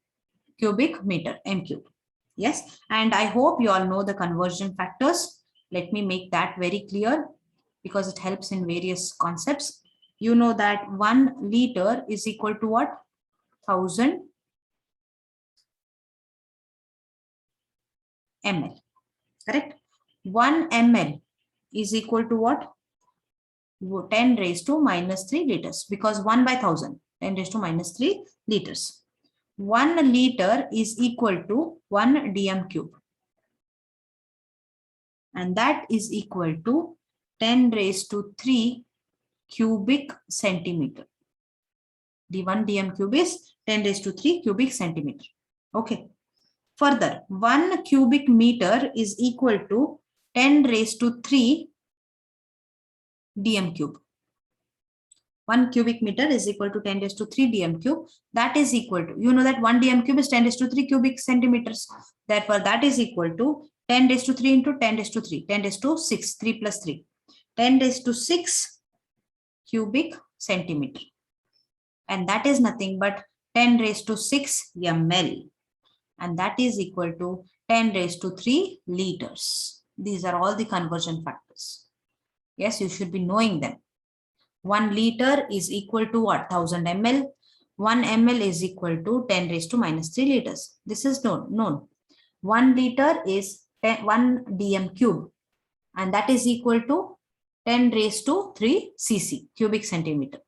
A: cubic meter, m cube. Yes, and I hope you all know the conversion factors. Let me make that very clear because it helps in various concepts. You know that 1 liter is equal to what? 1000 ml. Correct? 1 ml is equal to what? 10 raised to minus 3 liters, because 1 by 1000, 10 raised to minus 3 liters. 1 liter is equal to 1 dm cube. And that is equal to 10 raised to 3 cubic centimeter. The 1 dm cube is 10 raised to 3 cubic centimeter. Okay. Further, 1 cubic meter is equal to 10 raised to 3 dm cube. 1 cubic meter is equal to 10 raised to 3 dm cube. That is equal to, you know that 1 dm cube is 10 raised to 3 cubic centimeters. Therefore, that is equal to 10 raised to 3 into 10 raised to 3, 10 raised to 6, 3 plus 3, 10 raised to 6 cubic centimeter. And that is nothing but 10 raised to 6 ml. And that is equal to 10 raised to 3 liters. These are all the conversion factors. Yes, you should be knowing them. 1 liter is equal to what? 1000 ml. 1 ml is equal to 10 raised to minus 3 liters. This is known. 1 liter is 1 dm cube. And that is equal to 10 raised to 3 cc, cubic centimeter.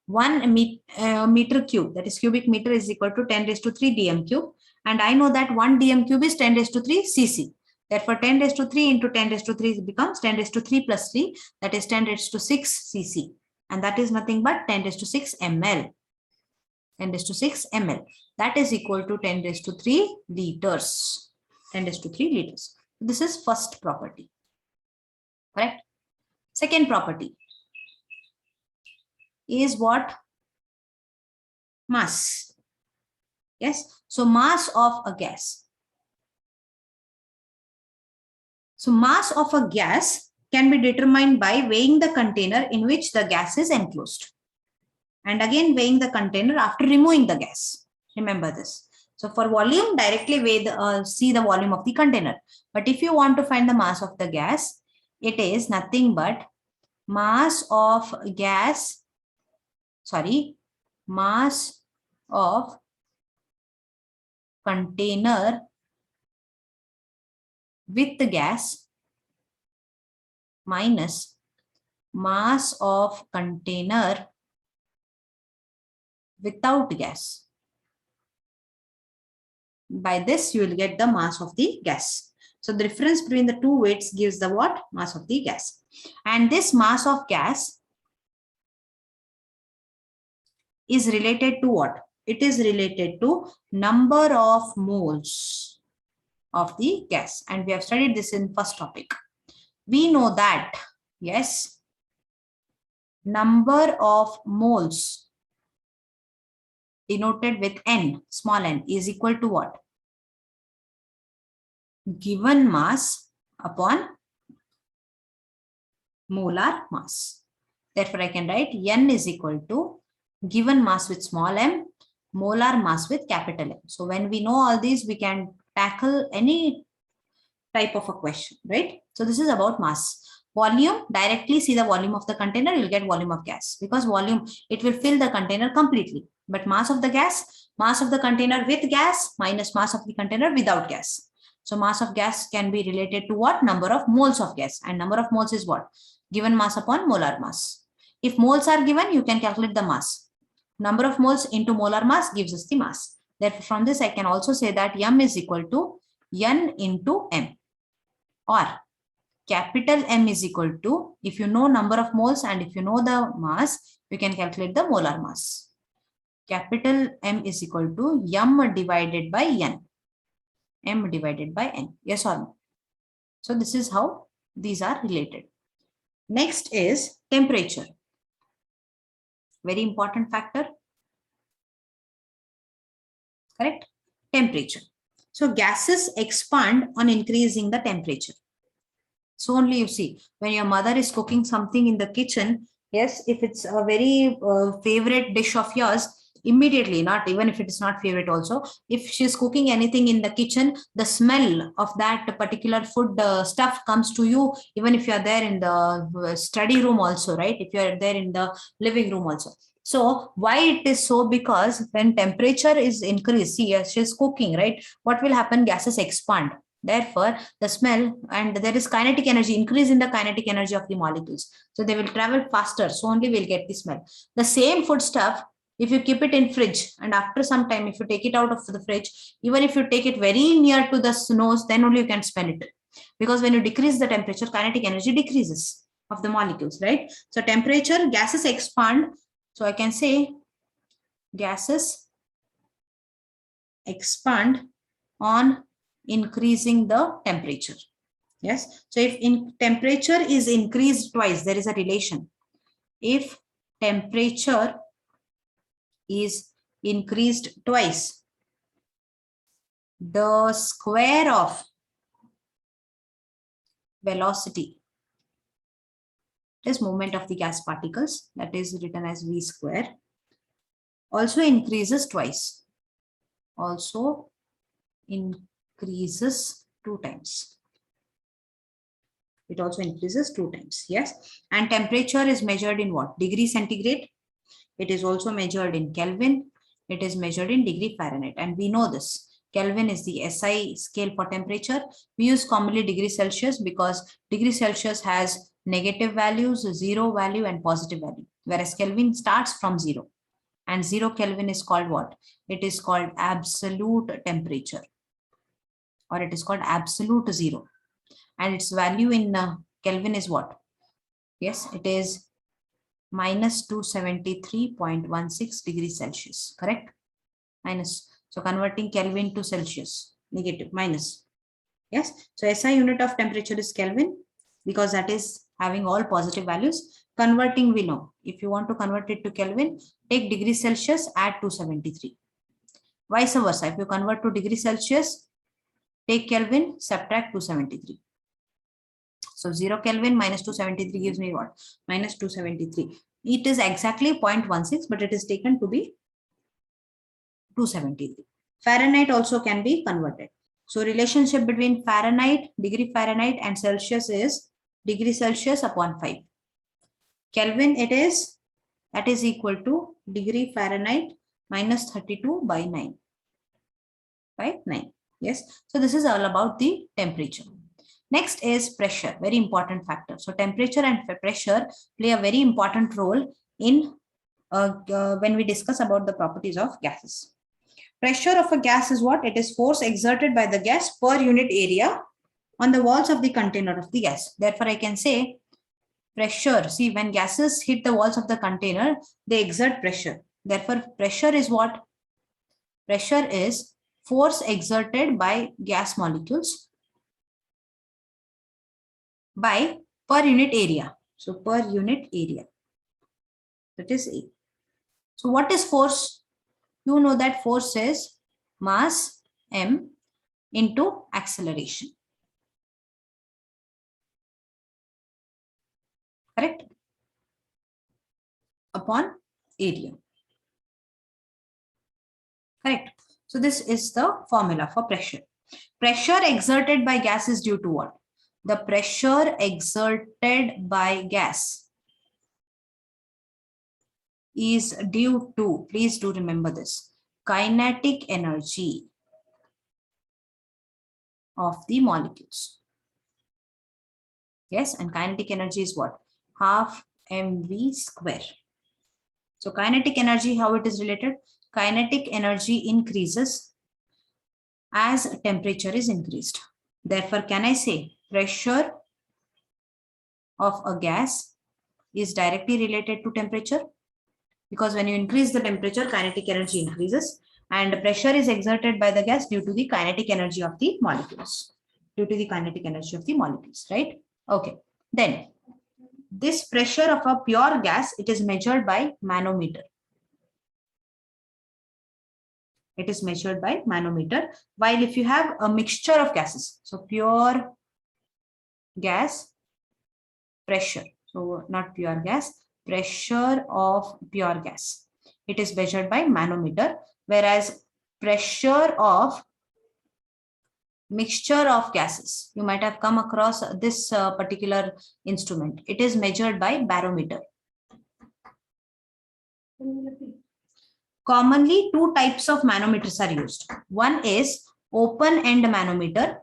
A: 1 meter cube, that is cubic meter, is equal to 10 raised to 3 dm cube. And I know that 1 dm cube is 10 raised to 3 cc. Therefore, 10 raised to 3 into 10 raised to 3 becomes 10 raised to 3 plus 3, that is 10 raised to 6 cc. And that is nothing but 10 raised to 6 ml. 10 raised to 6 ml. That is equal to 10 raised to 3 liters. 10 raised to 3 liters. This is first property. Correct? Second property is what? Mass. Yes. So mass of a gas. So mass of a gas can be determined by weighing the container in which the gas is enclosed. And again weighing the container after removing the gas. Remember this. So for volume, directly weigh see the volume of the container. But if you want to find the mass of the gas, it is nothing but mass of gas, mass of container with the gas minus mass of container without gas. By this, you will get the mass of the gas. So the difference between the two weights gives the what? Mass of the gas. And this mass of gas is related to what? It is related to number of moles of the gas. And we have studied this in first topic. We know that, yes, number of moles denoted with n, small n, is equal to what? Given mass upon molar mass. Therefore, I can write n is equal to given mass with small m, molar mass with capital M. So when we know all these, we can tackle any type of a question, right? So this is about mass. Volume, directly see the volume of the container, you'll get volume of gas, because volume, it will fill the container completely. But mass of the gas, mass of the container with gas minus mass of the container without gas. So mass of gas can be related to what? Number of moles of gas. And number of moles is what? Given mass upon molar mass. If moles are given, you can calculate the mass. Number of moles into molar mass gives us the mass. Therefore, from this, I can also say that M is equal to N into M. Or capital M is equal to, if you know number of moles and if you know the mass, you can calculate the molar mass. Capital M is equal to M divided by N. M divided by N. Yes or no? So this is how these are related. Next is temperature. Very important factor. Correct? Temperature. So gases expand on increasing the temperature. So only you see, when your mother is cooking something in the kitchen, yes, if it's a very favorite dish of yours, immediately, not even if it is not favorite also, if she's cooking anything in the kitchen, the smell of that particular food stuff comes to you, even if you are there in the study room also, right? If you are there in the living room also. So why it is so? Because when temperature is increased, see, as she's cooking, right? What will happen? Gases expand. Therefore, the smell, and there is kinetic energy, increase in the kinetic energy of the molecules. So they will travel faster. So only we'll get the smell. The same food stuff, if you keep it in fridge and after some time, if you take it out of the fridge, even if you take it very near to the nose, then only you can smell it. Because when you decrease the temperature, kinetic energy decreases of the molecules, right? So temperature, gases expand. So I can say gases expand on increasing the temperature. Yes. So if temperature is increased twice, there is a relation. If temperature is increased twice, the square of velocity, is movement of the gas particles, that is written as v square, also increases twice, also increases 2 times. It also increases 2 times. Yes. And temperature is measured in what? Degree centigrade. It is also measured in Kelvin. It is measured in degree Fahrenheit. And we know this. Kelvin is the SI scale for temperature. We use commonly degree Celsius because degree Celsius has negative values, 0 value and positive value. Whereas Kelvin starts from 0. And 0 Kelvin is called what? It is called absolute temperature. Or it is called absolute 0. And its value in Kelvin is what? Yes, it is minus 273.16 degrees Celsius, correct? Minus. So converting Kelvin to Celsius, negative, minus. Yes. So SI unit of temperature is Kelvin because that is having all positive values. Converting, we know. If you want to convert it to Kelvin, take degree Celsius, add 273. Vice versa. If you convert to degree Celsius, take Kelvin, subtract 273. So 0 Kelvin minus 273 gives me what? Minus 273. It is exactly 0.16, but it is taken to be 273. Fahrenheit also can be converted. So relationship between Fahrenheit, degree Fahrenheit and Celsius is degree Celsius upon 5. Kelvin it is, that is equal to degree Fahrenheit minus 32 by 9. By 9. Yes. So this is all about the temperature. Next is pressure, very important factor. So temperature and pressure play a very important role in when we discuss about the properties of gases. Pressure of a gas is what? It is force exerted by the gas per unit area on the walls of the container of the gas. Therefore, I can say pressure. See, when gases hit the walls of the container, they exert pressure. Therefore, pressure is what? Pressure is force exerted by gas molecules by per unit area. So per unit area. That is A. So what is force? You know that force is mass M into acceleration. Correct? Upon area. Correct. So this is the formula for pressure. Pressure exerted by gas is due to what? The pressure exerted by gas is due to, please do remember this, kinetic energy of the molecules. Yes, and kinetic energy is what? Half mv square. So kinetic energy, how it is related? Kinetic energy increases as temperature is increased. Therefore, can I say pressure of a gas is directly related to temperature? Because when you increase the temperature, kinetic energy increases, and pressure is exerted by the gas due to the kinetic energy of the molecules. Due to the kinetic energy of the molecules, right? Okay. Then this pressure of a pure gas, it is measured by manometer. It is measured by manometer. While if you have a mixture of gases, so pure gas pressure, so not pure gas, pressure of pure gas, it is measured by manometer, whereas pressure of mixture of gases, you might have come across this particular instrument, it is measured by barometer. Commonly, two types of manometers are used. One is open end manometer.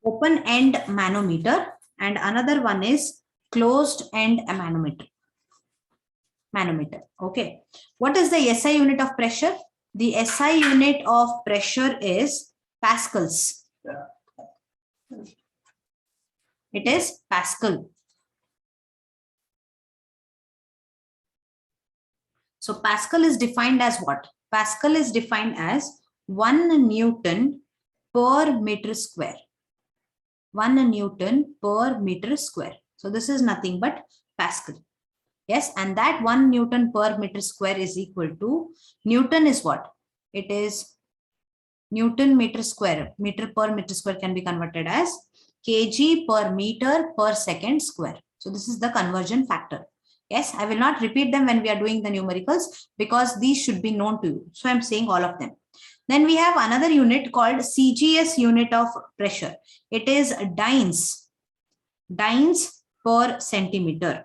A: Open end manometer, and another one is closed end manometer. Okay. What is the SI unit of pressure? The SI unit of pressure is pascals. It is Pascal. So Pascal is defined as what? Pascal is defined as 1 Newton per meter square. 1 Newton per meter square. So this is nothing but Pascal. Yes, and that 1 Newton per meter square is equal to, Newton is what? It is Newton meter square. Meter per meter square can be converted as kg per meter per second square. So this is the conversion factor. Yes, I will not repeat them when we are doing the numericals because these should be known to you. So I'm saying all of them. Then we have another unit called CGS, unit of pressure. It is dynes per centimeter.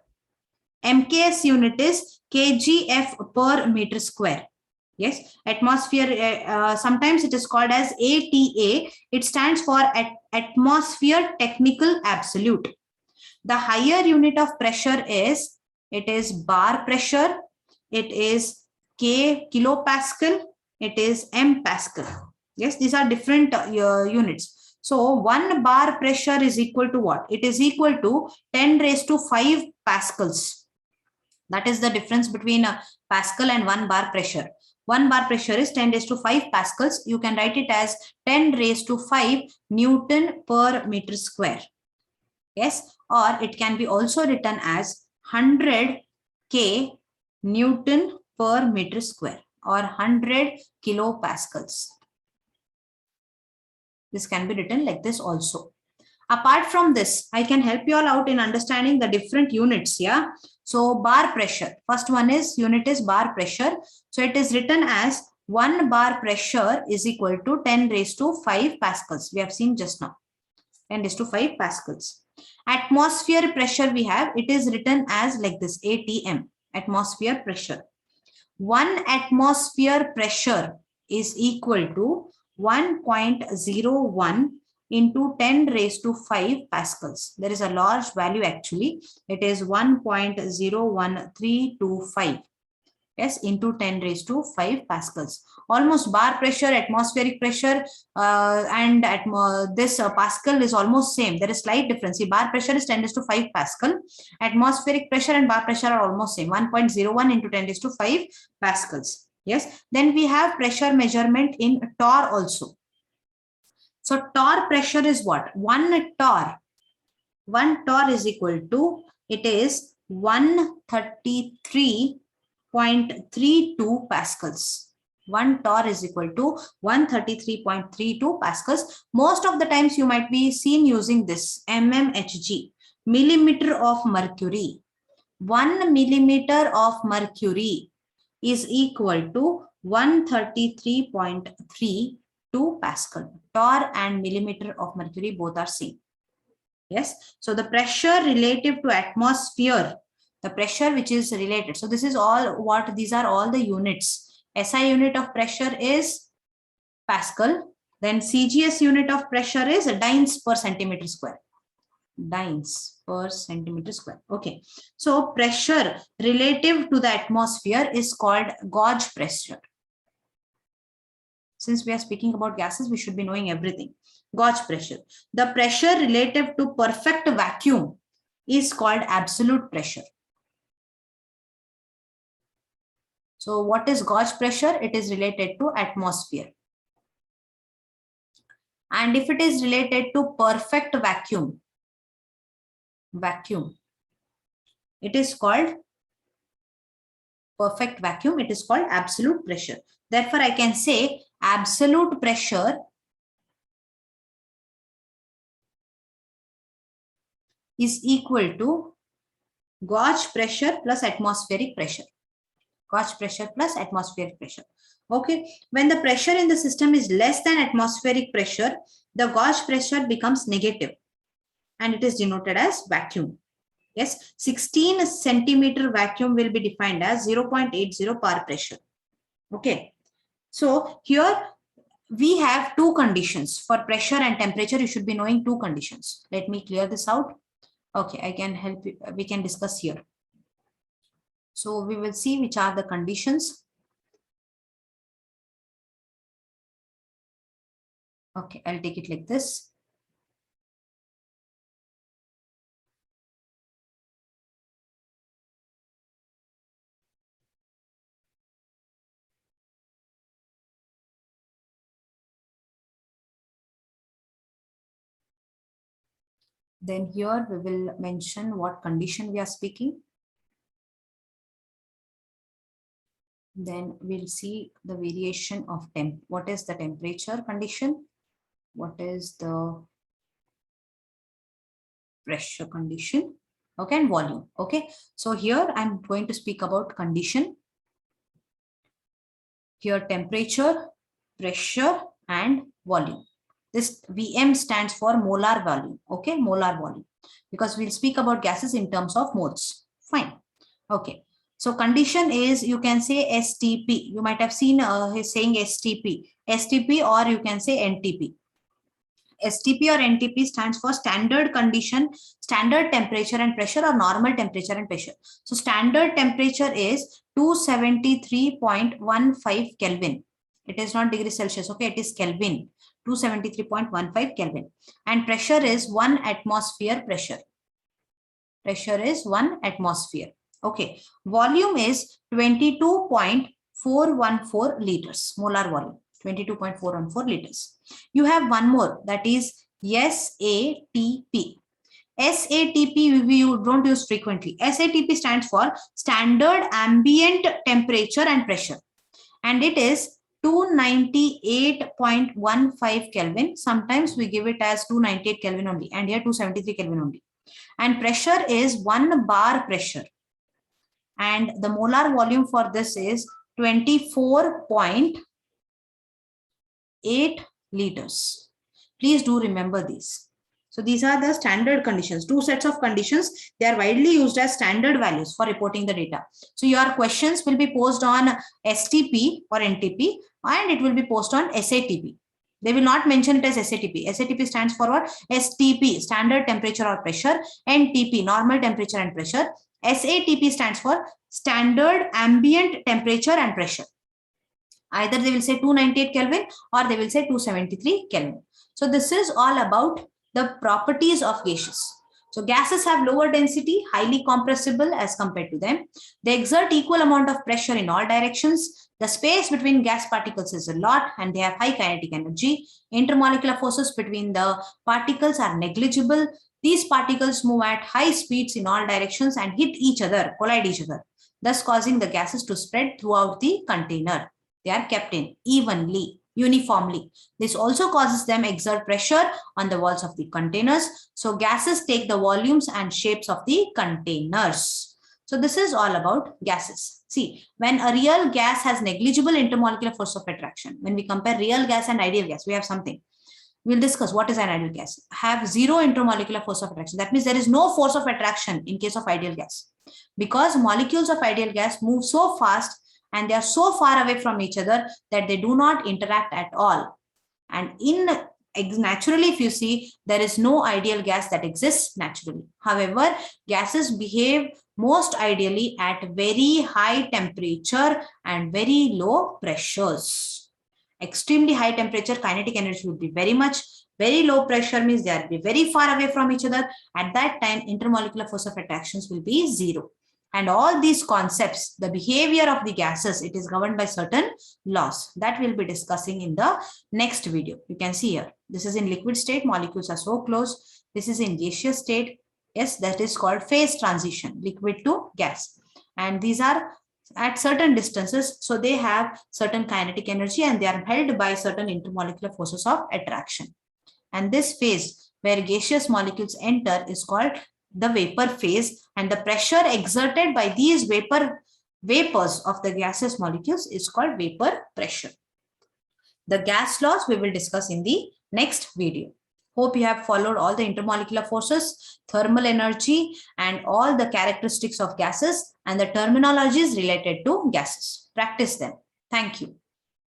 A: MKS unit is kgf per meter square. Yes, atmosphere, sometimes it is called as ATA. It stands for atmosphere technical absolute. The higher unit of pressure is, it is bar pressure, it is kilopascal, it is M pascal. Yes, these are different units. So 1 bar pressure is equal to what? It is equal to 10 raised to 5 pascals. That is the difference between a Pascal and 1 bar pressure. 1 bar pressure is 10 raised to 5 pascals. You can write it as 10 raised to 5 Newton per meter square. Yes, or it can be also written as 100 K Newton per meter square or 100 kilopascals. This can be written like this also. Apart from this, I can help you all out in understanding the different units. Yeah. So bar pressure, first one is unit is bar pressure. So it is written as 1 bar pressure is equal to 10 raised to 5 pascals. We have seen just now 10 raised to 5 pascals. Atmosphere pressure we have, it is written as like this, ATM, atmosphere pressure. 1 atmosphere pressure is equal to 1.01 into 10 raised to 5 pascals. There is a large value actually. It is 1.01325. Yes, into 10 raised to 5 pascals. Almost bar pressure, atmospheric pressure, and this pascal is almost same. There is slight difference. See, bar pressure is 10 raised to 5 pascal. Atmospheric pressure and bar pressure are almost same. 1.01 into 10 raised to 5 pascals. Yes. Then we have pressure measurement in torr also. So torr pressure is what? 1 torr is equal to, it is 133.32 pascals. 1 torr is equal to 133.32 pascals. Most of the times you might be seen using this mmHg, millimeter of mercury. 1 millimeter of mercury is equal to 133.32 pascal. Torr and millimeter of mercury both are same. Yes, so the pressure relative to atmosphere, the pressure which is related. So this is all what, these are all the units. SI unit of pressure is Pascal. Then CGS unit of pressure is dynes per centimeter square. Dynes per centimeter square. Okay. So pressure relative to the atmosphere is called gauge pressure. Since we are speaking about gases, we should be knowing everything. Gauge pressure. The pressure relative to perfect vacuum is called absolute pressure. So what is gauge pressure? It is related to atmosphere. And if it is related to perfect vacuum, it is called perfect vacuum. It is called absolute pressure. Therefore, I can say absolute pressure is equal to gauge pressure plus atmospheric pressure. Gauge pressure plus atmospheric pressure. Okay, when the pressure in the system is less than atmospheric pressure, the gauge pressure becomes negative and it is denoted as vacuum. Yes, 16 centimeter vacuum will be defined as 0.80 bar pressure. Okay, so here we have two conditions for pressure and temperature. You should be knowing two conditions. Let me clear this out. Okay, I can help you. We can discuss here. So we will see which are the conditions. Okay, I'll take it like this. Then here we will mention what condition we are speaking. Then we'll see the variation of temp. What is the temperature condition? What is the pressure condition? Okay, and volume. Okay, so here I'm going to speak about condition. Here temperature, pressure, and volume. This VM stands for molar volume. Okay, molar volume, because we'll speak about gases in terms of moles. Fine. Okay. So condition is, you can say STP. You might have seen he's saying STP, or you can say NTP. STP or NTP stands for standard condition, standard temperature and pressure, or normal temperature and pressure. So standard temperature is 273.15 Kelvin. It is not degrees Celsius. Okay, it is Kelvin. 273.15 Kelvin. And pressure is 1 atmosphere pressure. Pressure is 1 atmosphere. Okay. Volume is 22.414 liters. Molar volume. 22.414 liters. You have one more, that is SATP. SATP we don't use frequently. SATP stands for standard ambient temperature and pressure, and it is 298.15 Kelvin. Sometimes we give it as 298 Kelvin only, and here 273 Kelvin only. And pressure is 1 bar pressure, and the molar volume for this is 24.8 liters. Please do remember these. So these are the standard conditions, two sets of conditions. They are widely used as standard values for reporting the data. So your questions will be posed on STP or NTP, and it will be posted on SATP. They will not mention it as SATP. SATP stands for what? STP, standard temperature or pressure, NTP, normal temperature and pressure. SATP stands for standard ambient temperature and pressure. Either they will say 298 Kelvin or they will say 273 Kelvin. So this is all about the properties of gases. So gases have lower density, highly compressible as compared to them. They exert equal amount of pressure in all directions. The space between gas particles is a lot, and they have high kinetic energy. Intermolecular forces between the particles are negligible. These particles move at high speeds in all directions and hit each other, collide each other, thus causing the gases to spread throughout the container. They are kept in evenly, uniformly. This also causes them exert pressure on the walls of the containers. So gases take the volumes and shapes of the containers. So this is all about gases. See, when a real gas has negligible intermolecular force of attraction, when we compare real gas and ideal gas, we have something. We'll discuss what is an ideal gas. Have zero intermolecular force of attraction. That means there is no force of attraction in case of ideal gas, because molecules of ideal gas move so fast and they are so far away from each other that they do not interact at all. And naturally, if you see, there is no ideal gas that exists naturally. However, gases behave most ideally at very high temperature and very low pressures. Extremely high temperature, kinetic energy will be very much. Very low pressure means they will be very far away from each other. At that time, intermolecular force of attractions will be zero. And all these concepts, the behavior of the gases, it is governed by certain laws that we'll be discussing in the next video. You can see here, this is in liquid state, molecules are so close. This is in gaseous state. Yes, that is called phase transition, liquid to gas. And these are at certain distances, so they have certain kinetic energy and they are held by certain intermolecular forces of attraction. And this phase where gaseous molecules enter is called the vapor phase, and the pressure exerted by these vapors of the gaseous molecules is called vapor pressure. The gas laws we will discuss in the next video. Hope you have followed all the intermolecular forces, thermal energy, and all the characteristics of gases and the terminologies related to gases. Practice them. Thank you.